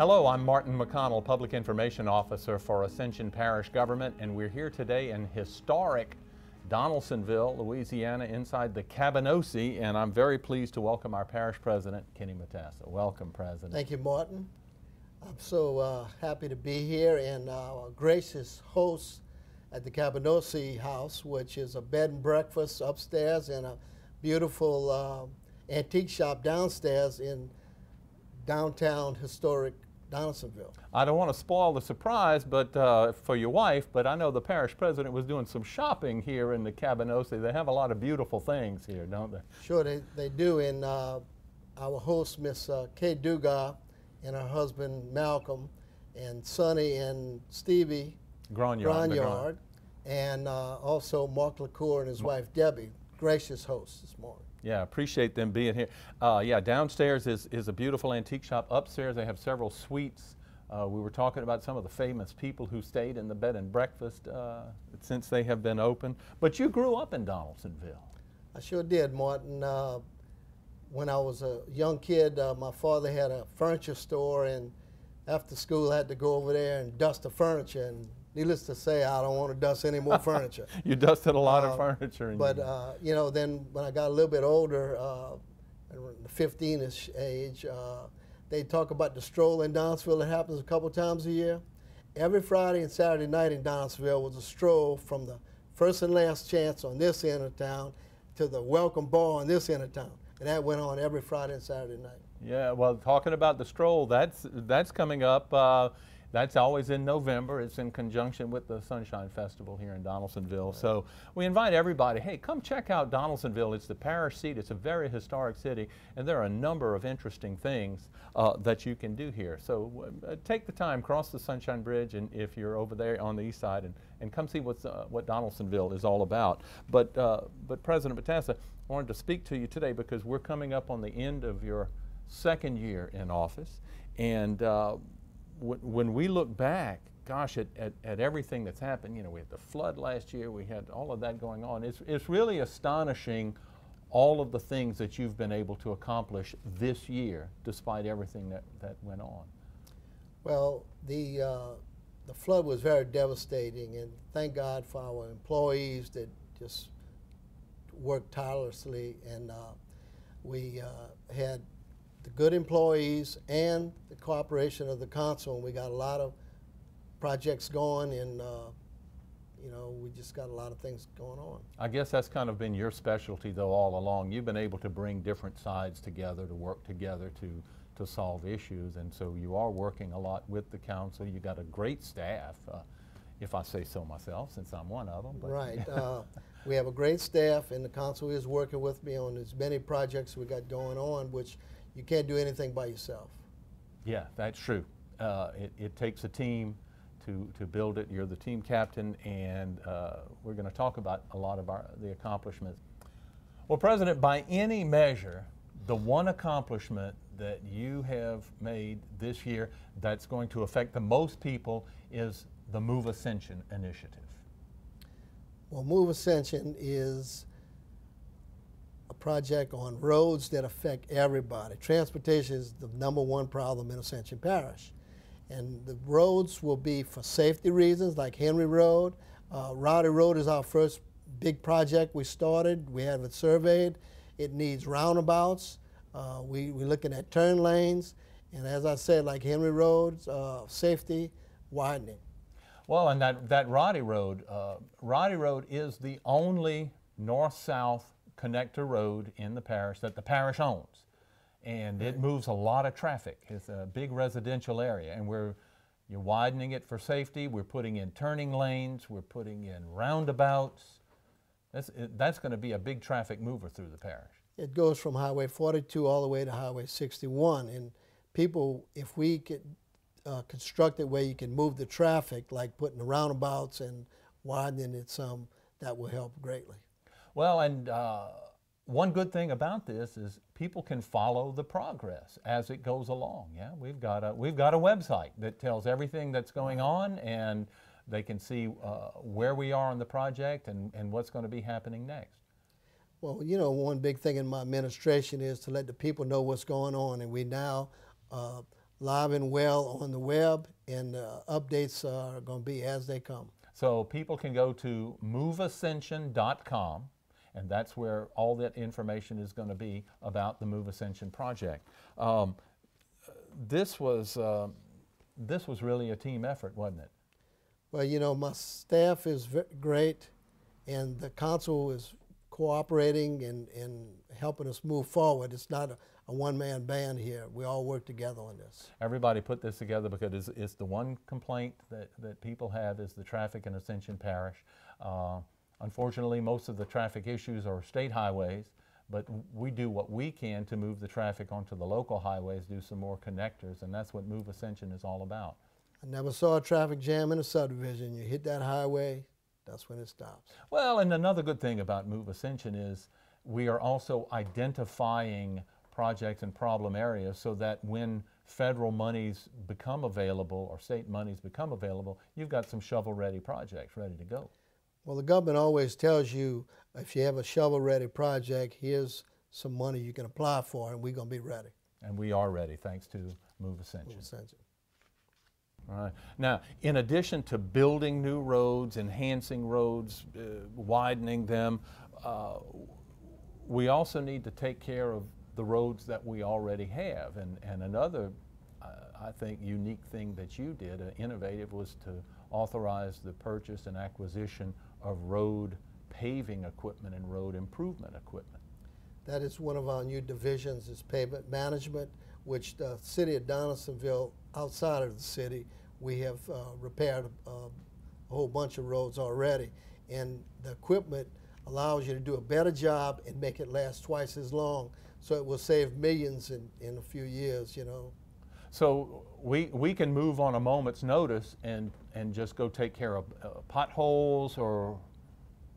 Hello, I'm Martin McConnell, Public Information Officer for Ascension Parish Government, and we're here today in historic Donaldsonville, Louisiana, inside the Cabinosi, and I'm very pleased to welcome our Parish President, Kenny Matassa. Welcome, President. Thank you, Martin. I'm so happy to be here, and our gracious host at the Cabinosi House, which is a bed and breakfast upstairs and a beautiful antique shop downstairs in downtown historic Donaldsonville. I don't want to spoil the surprise but for your wife, but I know the Parish President was doing some shopping here in the Cabinosi. They have a lot of beautiful things here, don't they? Sure, they do. And our host, Miss Kay Dugas, and her husband, Malcolm, and Sonny and Stevie Gronyard, and also Mark LaCour and his wife, Debbie, gracious hosts this morning. Yeah, appreciate them being here. Yeah, downstairs is a beautiful antique shop. Upstairs they have several suites. We were talking about some of the famous people who stayed in the bed and breakfast since they have been open. But you grew up in Donaldsonville. I sure did, Martin. When I was a young kid, my father had a furniture store, and after school I had to go over there and dust the furniture. And needless to say, I don't want to dust any more furniture. You dusted a lot of furniture. But, you know, then when I got a little bit older, the 15-ish age, they talk about the stroll in Donaldsonville that happens a couple times a year. Every Friday and Saturday night in Donaldsonville was a stroll from the first and last chance on this end of town to the welcome bar on this end of town. And that went on every Friday and Saturday night. Yeah, well, talking about the stroll, that's coming up. That's always in November. It's in conjunction with the Sunshine Festival here in Donaldsonville. Right. So we invite everybody, hey, come check out Donaldsonville. It's the parish seat. It's a very historic city, and there are a number of interesting things that you can do here. So take the time, cross the Sunshine Bridge, and if you're over there on the east side, and come see what Donaldsonville is all about. But President Matassa, I wanted to speak to you today because we're coming up on the end of your second year in office, and when we look back, gosh, at everything that's happened, you know, we had the flood last year, we had all of that going on. It's really astonishing all of the things that you've been able to accomplish this year, despite everything that went on. Well, the flood was very devastating, and thank God for our employees that just worked tirelessly, and we had the good employees and the cooperation of the council, and we got a lot of projects going, and you know, we just got a lot of things going on. I guess that's kind of been your specialty, though, all along. You've been able to bring different sides together, to work together to solve issues, and so you are working a lot with the council. You got a great staff, if I say so myself, since I'm one of them. But right. We have a great staff, and the council is working with me on as many projects we got going on, which you can't do anything by yourself. Yeah, that's true. It takes a team to build it. You're the team captain, and we're going to talk about a lot of the accomplishments. Well, President, by any measure, the one accomplishment that you have made this year that's going to affect the most people is the Move Ascension initiative. Well, Move Ascension is a project on roads that affect everybody. Transportation is the #1 problem in Ascension Parish. And the roads will be for safety reasons, like Henry Road. Rowdy Road is our first big project we started. We have it surveyed. It needs roundabouts. We're looking at turn lanes. And as I said, like Henry Road, safety, widening. Well, and that Rowdy Road is the only north-south connector road in the parish that the parish owns, and it moves a lot of traffic. It's a big residential area, and you're widening it for safety. We're putting in turning lanes. We're putting in roundabouts. That's going to be a big traffic mover through the parish. It goes from Highway 42 all the way to Highway 61, and people, if we could construct it where you can move the traffic, like putting the roundabouts and widening it some, that will help greatly. Well, and one good thing about this is people can follow the progress as it goes along. Yeah, we've got a website that tells everything that's going on, and they can see where we are on the project and what's going to be happening next. Well, you know, one big thing in my administration is to let the people know what's going on, and we now live and well on the web, and updates are going to be as they come. So people can go to moveascension.com, and that's where all that information is going to be about the Move Ascension project. This was really a team effort, wasn't it? Well, you know, my staff is great, and the council is cooperating and helping us move forward. It's not a one-man band here. We all work together on this. Everybody put this together because it's the one complaint that people have is the traffic in Ascension Parish. Unfortunately, most of the traffic issues are state highways, but we do what we can to move the traffic onto the local highways, do some more connectors, and that's what Move Ascension is all about. I never saw a traffic jam in a subdivision. You hit that highway, that's when it stops. Well, and another good thing about Move Ascension is we are also identifying projects and problem areas so that when federal monies become available or state monies become available, you've got some shovel-ready projects ready to go. Well, the government always tells you if you have a shovel-ready project, here's some money you can apply for, and we're going to be ready. And we are ready, thanks to Move Ascension. Move Ascension. All right. Now, in addition to building new roads, enhancing roads, widening them, we also need to take care of the roads that we already have. And another, I think, unique thing that you did, innovative, was to authorize the purchase and acquisition of road paving equipment and road improvement equipment. That is one of our new divisions, is pavement management, which the city of Donaldsonville, outside of the city, we have repaired a whole bunch of roads already. And the equipment allows you to do a better job and make it last twice as long. So it will save millions in a few years, you know. So we can move on a moment's notice and just go take care of potholes or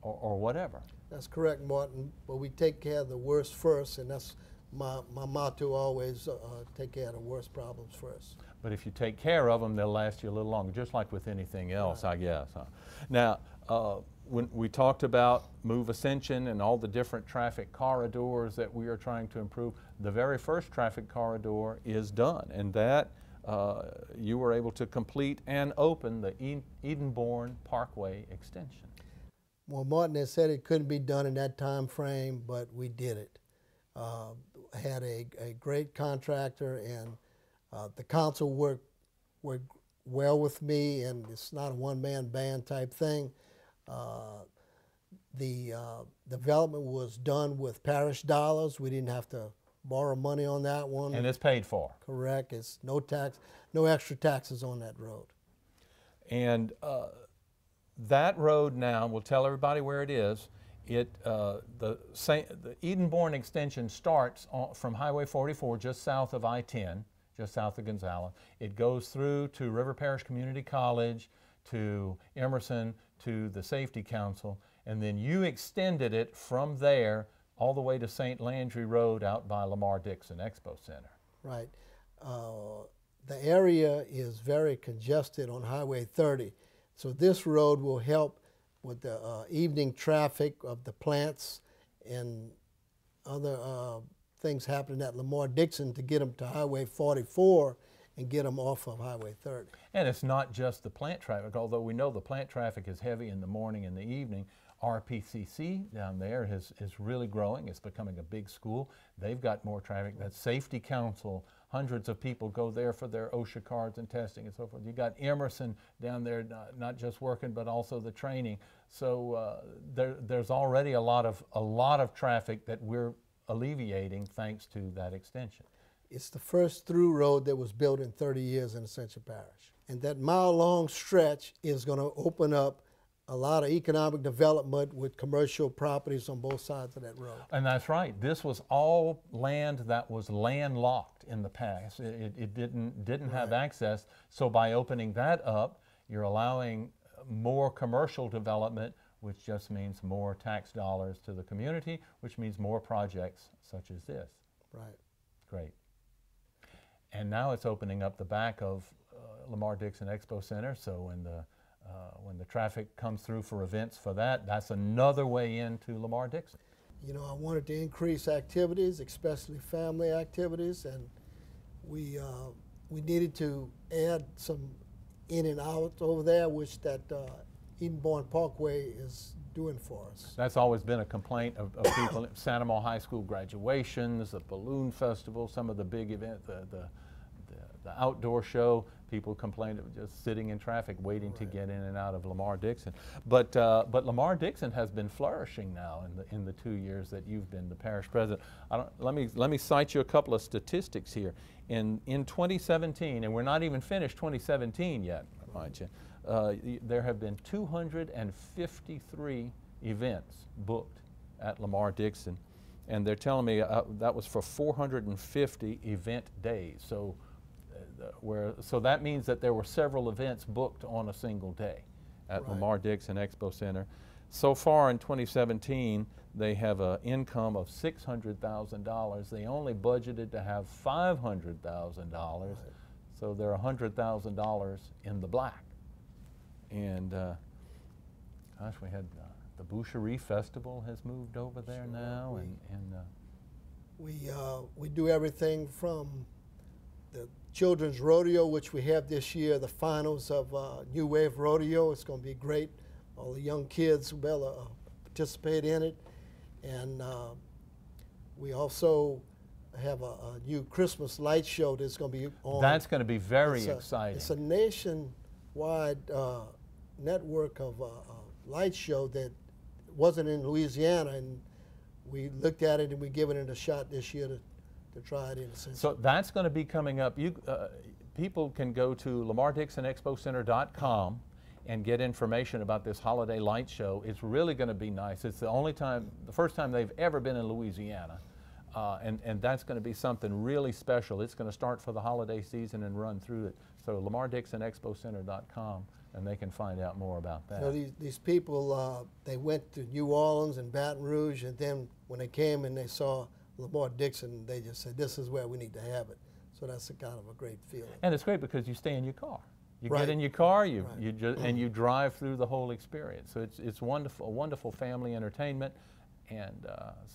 whatever. That's correct, Martin. But we take care of the worst first, and that's my motto always, take care of the worst problems first. But if you take care of them, they'll last you a little longer, just like with anything else, right. I guess. Huh? Now, when we talked about Move Ascension and all the different traffic corridors that we are trying to improve, the very first traffic corridor is done, and that you were able to complete and open the Edenborn Parkway extension. Well, Martin has said it couldn't be done in that time frame, but we did it. Had a great contractor, and the council worked well with me, and it's not a one-man band type thing. The development was done with parish dollars. We didn't have to borrow money on that one. And it's paid for. Correct. It's no tax, no extra taxes on that road. And that road now, we'll tell everybody where it is. The Edenborn extension starts from Highway 44 just south of I-10, just south of Gonzales. It goes through to River Parish Community College, to Emerson, to the Safety Council, and then you extended it from there all the way to St. Landry Road out by Lamar Dixon Expo Center. Right. The area is very congested on Highway 30, so this road will help with the evening traffic of the plants and other things happening at Lamar Dixon to get them to Highway 44 and get them off of Highway 30. And it's not just the plant traffic, although we know the plant traffic is heavy in the morning and the evening. RPCC down there is really growing. It's becoming a big school. They've got more traffic. That Safety Council, hundreds of people go there for their OSHA cards and testing and so forth. You got Emerson down there, not just working, but also the training. So there's already a lot of traffic that we're alleviating thanks to that extension. It's the first through road that was built in 30 years in Ascension Parish. And that mile-long stretch is going to open up a lot of economic development with commercial properties on both sides of that road. And that's right. This was all land that was landlocked in the past. It didn't have access. So by opening that up, you're allowing more commercial development, which just means more tax dollars to the community, which means more projects such as this. Right. Great. And now it's opening up the back of Lamar Dixon Expo Center, so when the traffic comes through for events for that, that's another way into Lamar Dixon. You know, I wanted to increase activities, especially family activities, and we we needed to add some in and out over there, which that Edenborn Parkway is doing for us. That's always been a complaint of people at Santa Maria High School graduations, the balloon festival, some of the big events, the outdoor show. People complained of just sitting in traffic waiting to get in and out of Lamar-Dixon. But Lamar-Dixon has been flourishing now in the 2 years that you've been the parish president. Let me cite you a couple of statistics here. In 2017, and we're not even finished 2017 yet, mind you, there have been 253 events booked at Lamar-Dixon, and they're telling me that was for 450 event days. So that means that there were several events booked on a single day at Lamar-Dixon Expo Center. So far in 2017, they have an income of $600,000. They only budgeted to have $500,000, so they're $100,000 in the black. And gosh, we had the Boucherie Festival has moved over there now, we do everything from the Children's Rodeo, which we have this year, the finals of New Wave Rodeo. It's going to be great. All the young kids will participate in it. And we also have a new Christmas light show that's going to be on. That's going to be very exciting. It's a nationwide network of light show that wasn't in Louisiana, and we looked at it and we given it a shot this year to try it in Ascension. So that's going to be coming up. People can go to lamardixonexpocenter.com and get information about this holiday light show. It's really going to be nice. It's the first time they've ever been in Louisiana, and that's going to be something really special. It's going to start for the holiday season and run through it. So lamardixonexpocenter.com, and they can find out more about that. So these people, they went to New Orleans and Baton Rouge, and then when they came and they saw Lamar-Dixon, they just said, this is where we need to have it. So that's a kind of a great feeling. And it's great because you stay in your car. You get in your car, and you drive through the whole experience. So it's wonderful, wonderful family entertainment, and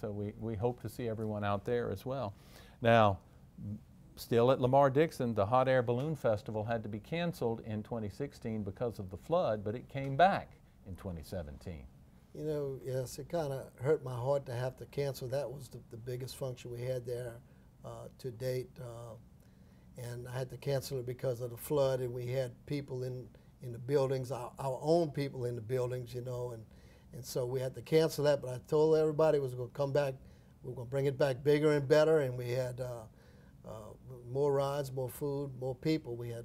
so we hope to see everyone out there as well. Now, still at Lamar-Dixon, the Hot Air Balloon Festival had to be canceled in 2016 because of the flood, but it came back in 2017. You know, yes, it kind of hurt my heart to have to cancel. That was the biggest function we had there to date. And I had to cancel it because of the flood, and we had people in the buildings, our own people in the buildings, you know, and so we had to cancel that. But I told everybody it was going to come back. We were going to bring it back bigger and better, and we had more rides, more food, more people. We had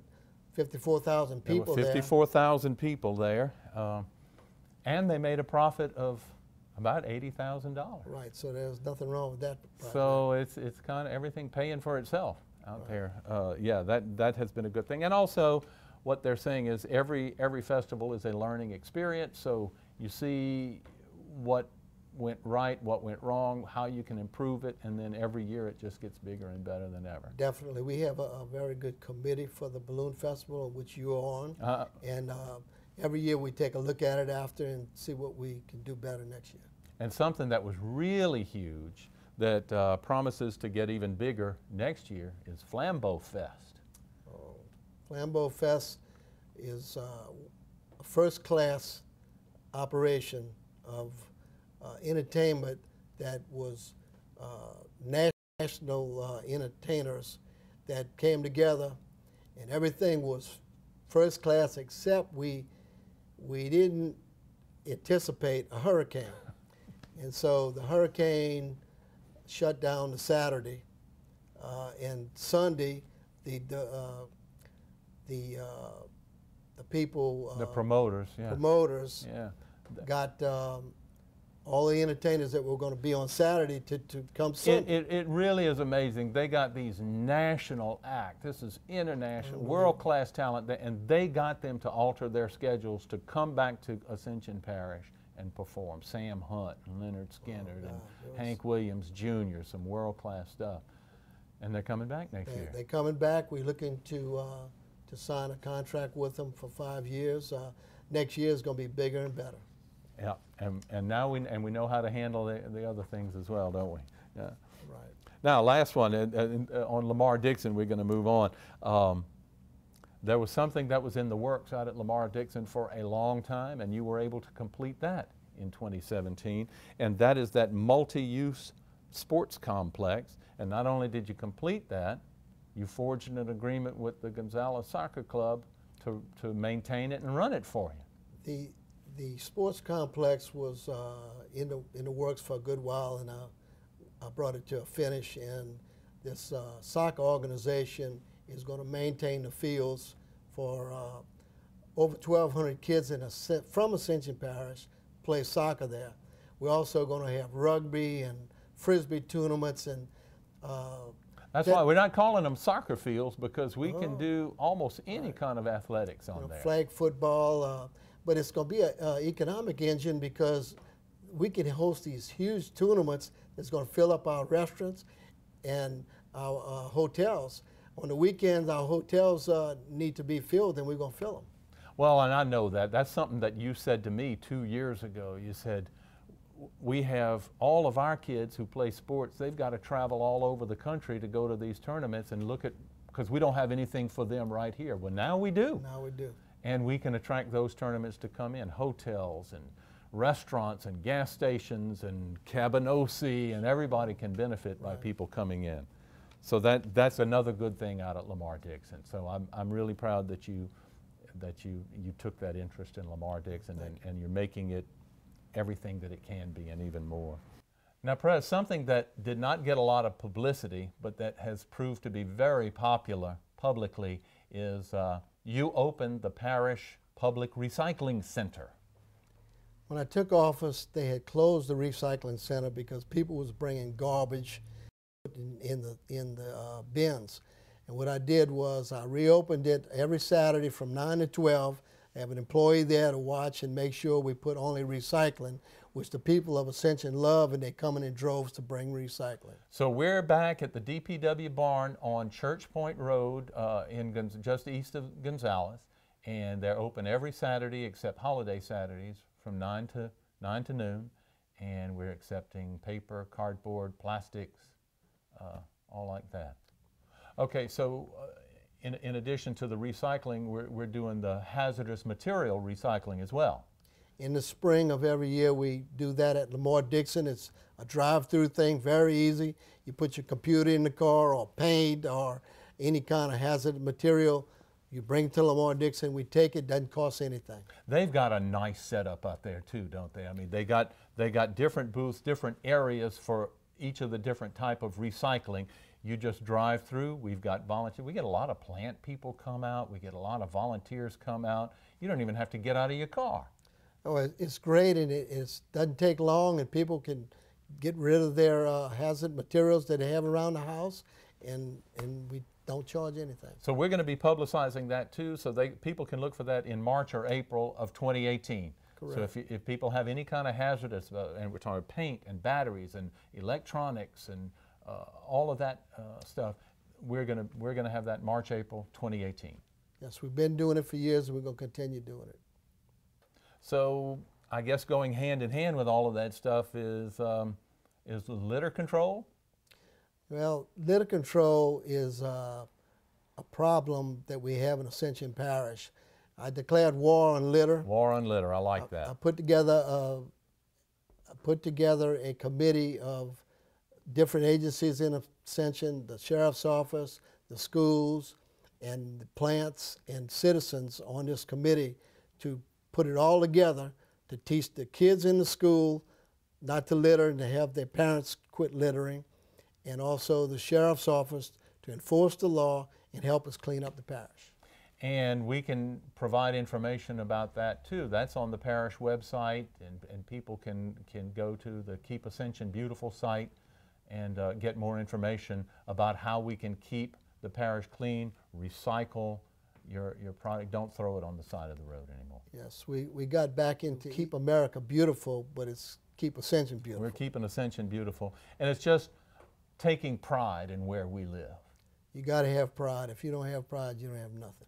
54,000 people there. 54,000 people there, and they made a profit of about $80,000. Right, so there's nothing wrong with that. So it's kind of everything paying for itself out there. Yeah, that has been a good thing. And also, what they're saying is every festival is a learning experience. So you see what went right, what went wrong, how you can improve it, and then every year it just gets bigger and better than ever. Definitely. We have a very good committee for the Balloon Festival, which you are on. And every year we take a look at it after and see what we can do better next year. And something that was really huge that promises to get even bigger next year is Flambeau Fest. Oh, Flambeau Fest is a first-class operation of entertainment that was national entertainers that came together, and everything was first class, except we didn't anticipate a hurricane. And so the hurricane shut down the Saturday, and Sunday the people, the promoters, got all the entertainers that were going to be on Saturday to come Sunday. It really is amazing. They got these national acts. This is international, world-class talent, and they got them to alter their schedules to come back to Ascension Parish and perform. Sam Hunt, and Leonard Skinner, and Hank Williams Jr., some world-class stuff. And they're coming back next year. They're coming back. We're looking to sign a contract with them for 5 years. Next year is going to be bigger and better. Yeah, and now we know how to handle the other things as well, don't we? Yeah. Right. Now, last one, on Lamar Dixon, we're going to move on. There was something that was in the works out at Lamar Dixon for a long time, and you were able to complete that in 2017, and that is that multi-use sports complex. And not only did you complete that, you forged an agreement with the Gonzales Soccer Club to maintain it and run it for you. The sports complex was in the works for a good while, and I brought it to a finish, and this soccer organization is going to maintain the fields for over 1,200 kids from Ascension Parish play soccer there. We're also going to have rugby and frisbee tournaments, and that's why we're not calling them soccer fields, because we can do almost any kind of athletics on there. Flag football, but it's going to be an economic engine, because we can host these huge tournaments that's going to fill up our restaurants and our hotels. On the weekends, our hotels need to be filled, and we're going to fill them. Well, and I know that. That's something that you said to me 2 years ago. You said, we have all of our kids who play sports, they've got to travel all over the country to go to these tournaments and look at, because we don't have anything for them right here. Well, now we do. Now we do. And we can attract those tournaments to come in. Hotels and restaurants and gas stations and Cabanosi, and everybody can benefit by people coming in. So that's another good thing out at Lamar Dixon. So I'm really proud that you took that interest in Lamar Dixon, and you're making it everything that it can be and even more. Now, Perez, something that did not get a lot of publicity, but that has proved to be very popular publicly, is you opened the Parish Public Recycling Center. When I took office, they had closed the recycling center because people was bringing garbage in the bins. And what I did was I reopened it every Saturday from 9 to 12. I have an employee there to watch and make sure we put only recycling, which the people of Ascension love, and they come in droves to bring recycling. So we're back at the DPW barn on Church Point Road just east of Gonzales, and they're open every Saturday except holiday Saturdays from 9 to noon, and we're accepting paper, cardboard, plastics, all like that. Okay, so in addition to the recycling, we're doing the hazardous material recycling as well. In the spring of every year, we do that at Lamar Dixon. It's a drive-through thing, very easy. You put your computer in the car, or paint, or any kind of hazardous material. You bring it to Lamar Dixon, we take it, doesn't cost anything. They've got a nice setup out there too, don't they? I mean, they got different booths, different areas for each of the different type of recycling. You just drive through. We've got volunteers. We get a lot of plant people come out. We get a lot of volunteers come out. You don't even have to get out of your car. Oh, it's great, and it doesn't take long, and people can get rid of their hazard materials that they have around the house, and we don't charge anything. So we're going to be publicizing that too, so people can look for that in March or April of 2018. Correct. So if people have any kind of hazardous, and we're talking paint and batteries and electronics and all of that stuff, we're gonna have that March, April 2018. Yes, we've been doing it for years, and we're going to continue doing it. So I guess going hand in hand with all of that stuff is litter control. Well, litter control is a problem that we have in Ascension Parish. I declared war on litter. War on litter, I like that. I put together a committee of different agencies in Ascension, the sheriff's office, the schools, and the plants and citizens on this committee to put it all together to teach the kids in the school not to litter and to have their parents quit littering, and also the sheriff's office to enforce the law and help us clean up the parish. And we can provide information about that too. That's on the parish website, and people can go to the Keep Ascension Beautiful site and get more information about how we can keep the parish clean, recycle your product. Don't throw it on the side of the road anymore. Yes, we got back into Keep America Beautiful, but it's Keep Ascension Beautiful. We're keeping Ascension beautiful, and it's just taking pride in where we live. You got to have pride. If you don't have pride, you don't have nothing.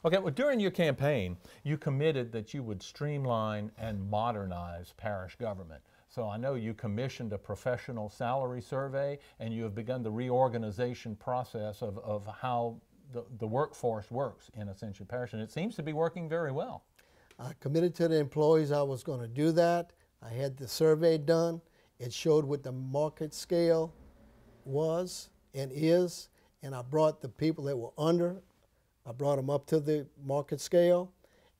Okay, well, during your campaign, you committed that you would streamline and modernize parish government. So I know you commissioned a professional salary survey, and you have begun the reorganization process of how the workforce works in Ascension Parish, and it seems to be working very well. I committed to the employees I was going to do that. I had the survey done. It showed what the market scale was and is, and I brought the people that were under, I brought them up to the market scale,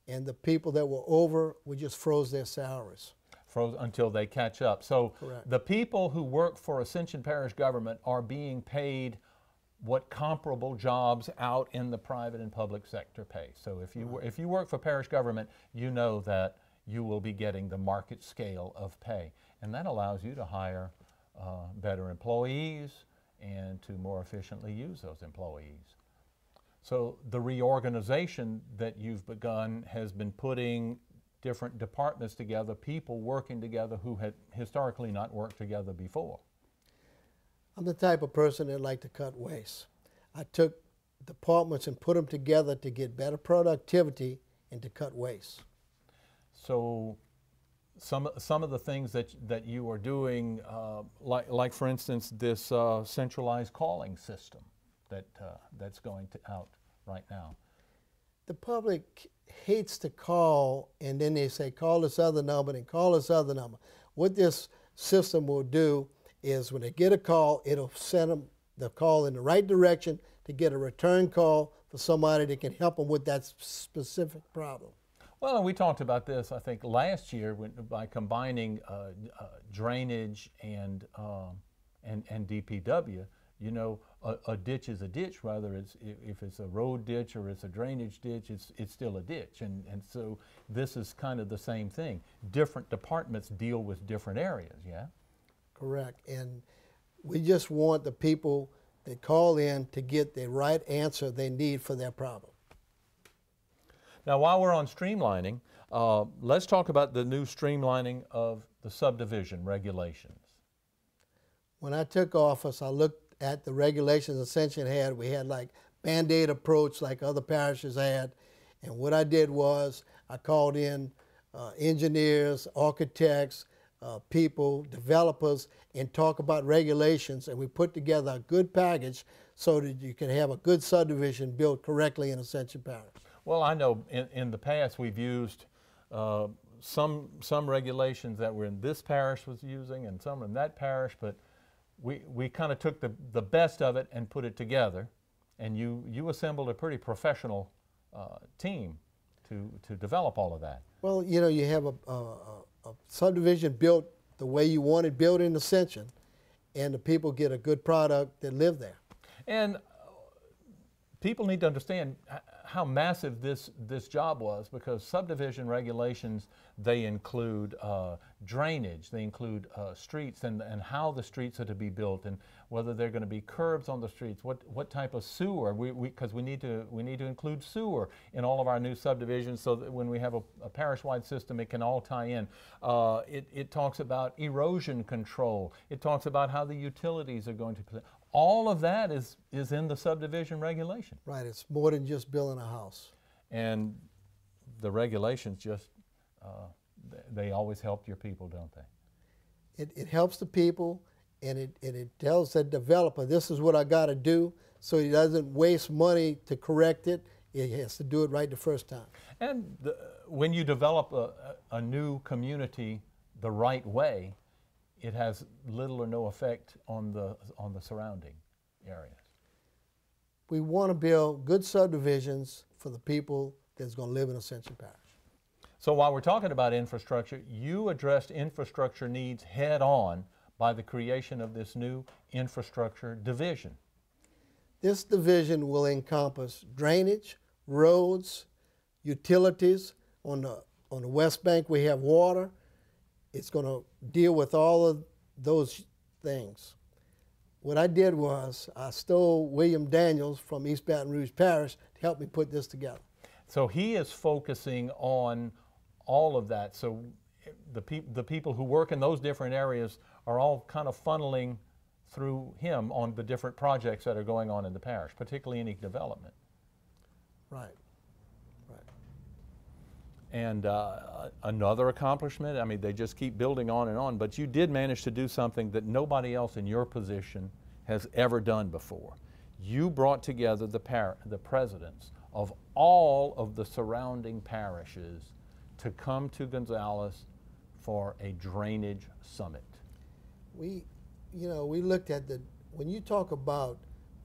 and the people that were over, we just froze their salaries. Froze until they catch up. So Correct. the people who work for Ascension Parish government are being paid what comparable jobs out in the private and public sector pay. So if you work for parish government, you know that you will be getting the market scale of pay. And that allows you to hire better employees and to more efficiently use those employees. So the reorganization that you've begun has been putting different departments together, people working together who had historically not worked together before. I'm the type of person that like to cut waste. I took departments and put them together to get better productivity and to cut waste. So some of the things that you are doing, like for instance this centralized calling system that's going out right now. The public hates to call, and then they say, call this other number and call this other number. What this system will do is when they get a call, it'll send them the call in the right direction to get a return call for somebody that can help them with that specific problem. Well, we talked about this, I think, last year by combining drainage and DPW. You know, a ditch is a ditch, whether if it's a road ditch or it's a drainage ditch, it's still a ditch. And so this is kind of the same thing. Different departments deal with different areas, yeah? Correct. And we just want the people that call in to get the right answer they need for their problem. Now, while we're on streamlining, let's talk about the new streamlining of the subdivision regulations. When I took office, I looked at the regulations Ascension had. We had like Band-Aid approach like other parishes had. And what I did was I called in engineers, architects, people, developers, and talk about regulations. And we put together a good package so that you can have a good subdivision built correctly in Ascension Parish. Well, I know in the past we've used some regulations that were in this parish was using and some in that parish, but we kind of took the best of it and put it together, and you assembled a pretty professional team to develop all of that. Well, you know, you have a subdivision built the way you want it built in Ascension, and the people get a good product that live there. And people need to understand how massive this job was, because subdivision regulations, they include drainage, they include streets and how the streets are to be built, and whether they're going to be curbs on the streets, what type of sewer, because we need to include sewer in all of our new subdivisions so that when we have a parish-wide system, it can all tie in. It talks about erosion control. It talks about how the utilities are going to play. All of that is in the subdivision regulation. Right, it's more than just building a house. And the regulations just, they always help your people, don't they? It helps the people, and it tells the developer, this is what I got to do, so he doesn't waste money to correct it. He has to do it right the first time. And when you develop a new community the right way, it has little or no effect on the surrounding areas. We want to build good subdivisions for the people that's going to live in Ascension Parish. So while we're talking about infrastructure, you addressed infrastructure needs head on by the creation of this new infrastructure division. This division will encompass drainage, roads, utilities. On the West Bank we have water. It's going to deal with all of those things. What I did was I stole William Daniels from East Baton Rouge Parish to help me put this together. So he is focusing on all of that. So the people who work in those different areas are all kind of funneling through him on the different projects that are going on in the parish, particularly any development. Right. And another accomplishment, I mean, they just keep building on and on, but you did manage to do something that nobody else in your position has ever done before. You brought together the presidents of all of the surrounding parishes to come to Gonzales for a drainage summit. We looked at when you talk about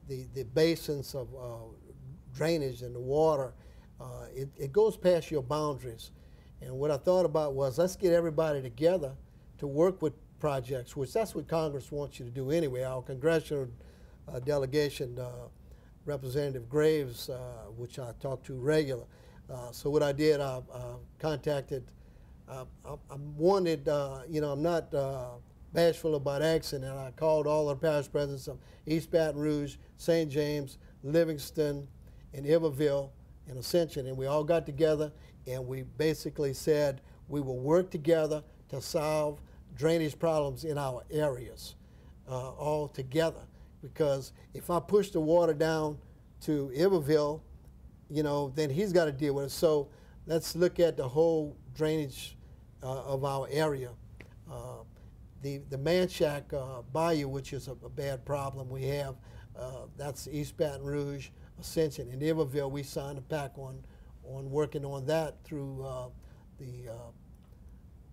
the basins of drainage and the water, it goes past your boundaries. And what I thought about was, let's get everybody together to work with projects, which that's what Congress wants you to do anyway. Our congressional delegation, Representative Graves, which I talk to regular. So what I did, I contacted, I wanted, I'm not bashful about accent, and I called all the parish presidents of East Baton Rouge, St. James, Livingston, and Iberville, and Ascension, and we all got together and we basically said we will work together to solve drainage problems in our areas all together. Because if I push the water down to Iberville, then he's got to deal with it. So let's look at the whole drainage of our area. The Man Shack Bayou, which is a bad problem we have, that's East Baton Rouge, Ascension. In Iberville, we signed a pact on working on that through the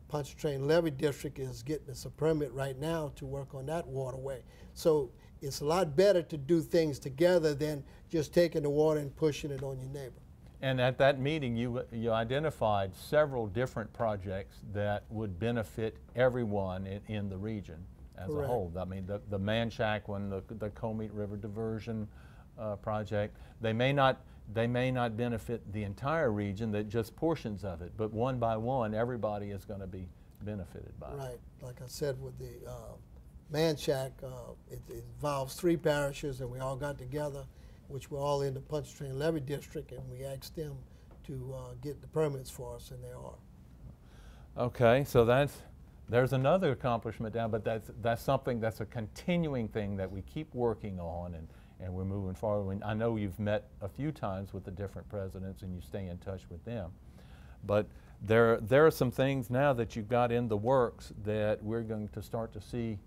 Pontchartrain Levee District is getting us a permit right now to work on that waterway. So it's a lot better to do things together than just taking the water and pushing it on your neighbor. And at that meeting, you identified several different projects that would benefit everyone in the region as Correct. A whole. I mean, the Man Shack one, the Comeet River Diversion project, they may not benefit the entire region, that just portions of it, but one by one, everybody is going to be benefited by it. Right. Like I said, with the Man Shack, it involves 3 parishes, and we all got together, which were all in the Pontchartrain Levee District, and we asked them to get the permits for us, and they are. Okay, so there's another accomplishment down, but that's something that's a continuing thing that we keep working on, and we're moving forward. I know you've met a few times with the different presidents and you stay in touch with them, but there are some things now that you've got in the works that we're going to start to see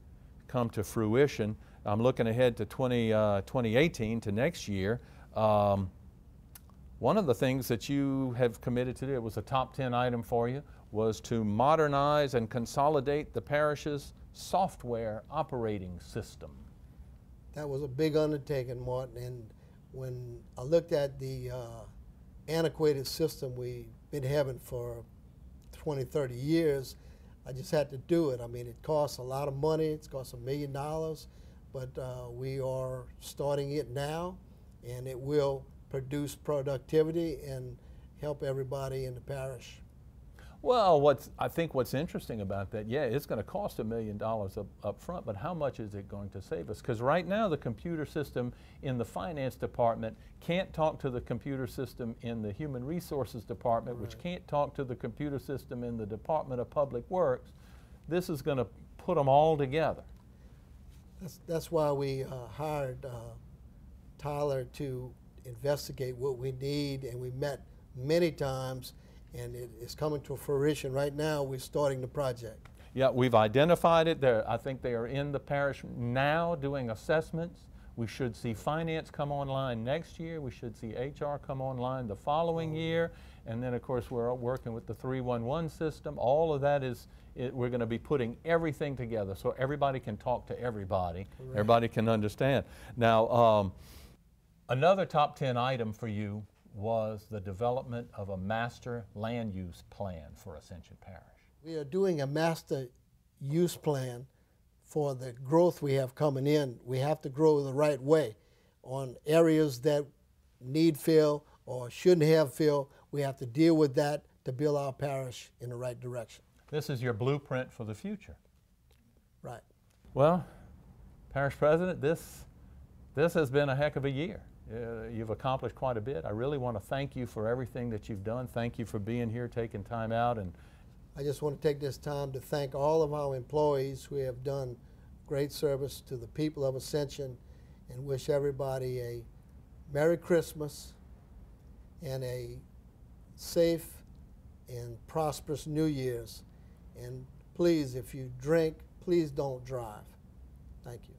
come to fruition. I'm looking ahead to 2018, to next year. One of the things that you have committed to do, it was a top 10 item for you, was to modernize and consolidate the parish's software operating system. That was a big undertaking, Martin, and when I looked at the antiquated system we've been having for 20, 30 years, I just had to do it. I mean, it costs a lot of money. It's cost $1 million, but we are starting it now, and it will produce productivity and help everybody in the parish. Well, I think what's interesting about that, yeah, it's going to cost $1 million up front, but how much is it going to save us? Because right now the computer system in the finance department can't talk to the computer system in the human resources department, right, which can't talk to the computer system in the Department of Public Works. This is going to put them all together. That's why we hired Tyler to investigate what we need, and we met many times, and it's coming to fruition. Right now, we're starting the project. Yeah, we've identified it. I think they are in the parish now doing assessments. We should see finance come online next year. We should see HR come online the following year. And then, of course, we're working with the 311 system. All of that we're going to be putting everything together so everybody can talk to everybody. Correct. Everybody can understand. Now, another top 10 item for you was the development of a master land use plan for Ascension Parish. We are doing a master use plan for the growth we have coming in. We have to grow the right way. On areas that need fill or shouldn't have fill, we have to deal with that to build our parish in the right direction. This is your blueprint for the future. Right. Well, Parish President, this has been a heck of a year. You've accomplished quite a bit. I really want to thank you for everything that you've done. Thank you for being here, taking time out. And I just want to take this time to thank all of our employees who have done great service to the people of Ascension, and wish everybody a Merry Christmas and a safe and prosperous New Year's. And please, if you drink, please don't drive. Thank you.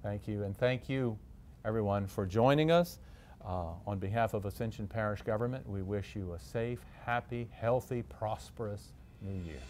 Thank you, and thank you, everyone, for joining us. On behalf of Ascension Parish Government, we wish you a safe, happy, healthy, prosperous New Year.